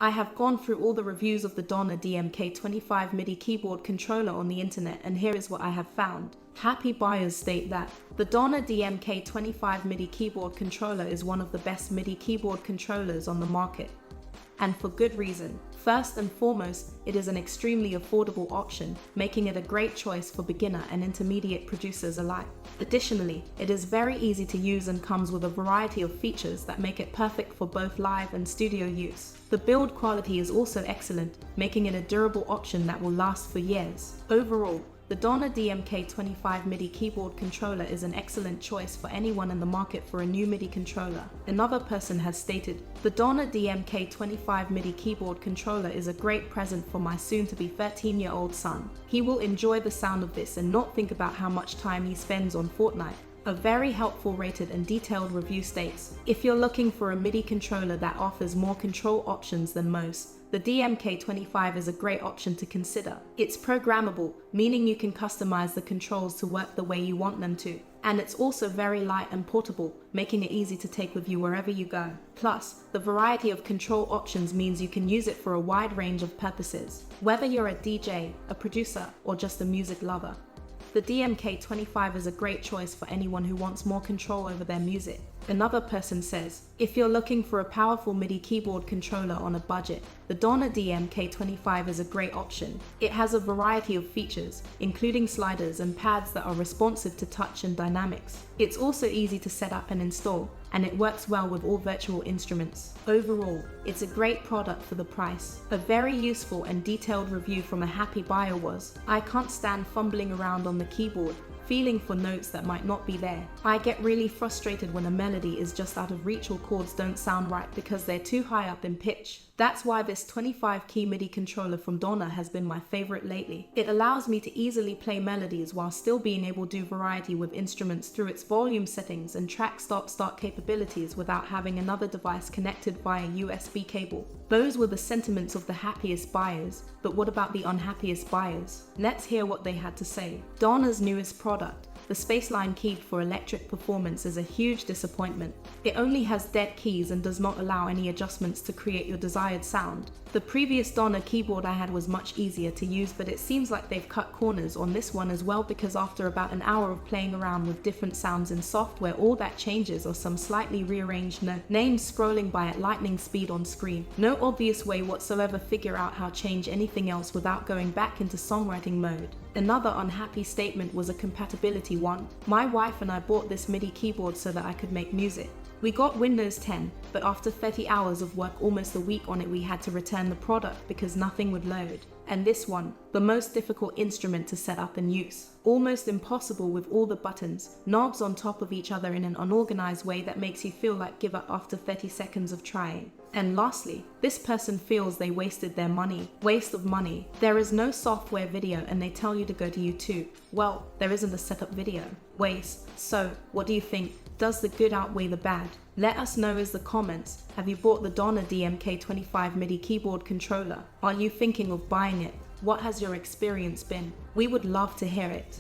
I have gone through all the reviews of the Donner DMK 25 MIDI keyboard controller on the internet, and here is what I have found. Happy buyers state that the Donner DMK 25 MIDI keyboard controller is one of the best MIDI keyboard controllers on the market. And for good reason. First and foremost, it is an extremely affordable option, making it a great choice for beginner and intermediate producers alike. Additionally, it is very easy to use and comes with a variety of features that make it perfect for both live and studio use. The build quality is also excellent, making it a durable option that will last for years. Overall, the Donner DMK 25 MIDI keyboard controller is an excellent choice for anyone in the market for a new MIDI controller. Another person has stated, the Donner DMK 25 MIDI keyboard controller is a great present for my soon-to-be 13-year-old son. He will enjoy the sound of this and not think about how much time he spends on Fortnite. A very helpful rated and detailed review states, if you're looking for a MIDI controller that offers more control options than most, the DMK25 is a great option to consider. It's programmable, meaning you can customize the controls to work the way you want them to. And it's also very light and portable, making it easy to take with you wherever you go. Plus, the variety of control options means you can use it for a wide range of purposes, whether you're a DJ, a producer, or just a music lover. The DMK25 is a great choice for anyone who wants more control over their music. Another person says, if you're looking for a powerful MIDI keyboard controller on a budget, the Donner DMK25 is a great option. It has a variety of features, including sliders and pads that are responsive to touch and dynamics. It's also easy to set up and install, and it works well with all virtual instruments. Overall, it's a great product for the price. A very useful and detailed review from a happy buyer was, I can't stand fumbling around on the keyboard, feeling for notes that might not be there. I get really frustrated when a melody is just out of reach or chords don't sound right because they're too high up in pitch. That's why this 25-key MIDI controller from Donner has been my favorite lately. It allows me to easily play melodies while still being able to do variety with instruments through its volume settings and track stop-start capabilities without having another device connected via USB cable. Those were the sentiments of the happiest buyers, but what about the unhappiest buyers? Let's hear what they had to say. Donner's newest product, the Spaceline keyed for electric performance, is a huge disappointment. It only has dead keys and does not allow any adjustments to create your desired sound. The previous Donner keyboard I had was much easier to use, but it seems like they've cut corners on this one as well, because after about an hour of playing around with different sounds in software, all that changes are some slightly rearranged names scrolling by at lightning speed on screen. No obvious way whatsoever figure out how to change anything else without going back into songwriting mode. Another unhappy statement was a compatibility one. My wife and I bought this MIDI keyboard so that I could make music. We got Windows 10, but after 30 hours of work, almost a week on it, we had to return the product because nothing would load. And this one, the most difficult instrument to set up and use. Almost impossible with all the buttons, knobs on top of each other in an unorganized way that makes you feel like give up after 30 seconds of trying. And lastly, this person feels they wasted their money. Waste of money. There is no software video and they tell you to go to YouTube. Well, there isn't a setup video. Waste. So, what do you think? Does the good outweigh the bad? Let us know in the comments. Have you bought the Donner DMK 25 MIDI keyboard controller? Are you thinking of buying it? What has your experience been? We would love to hear it.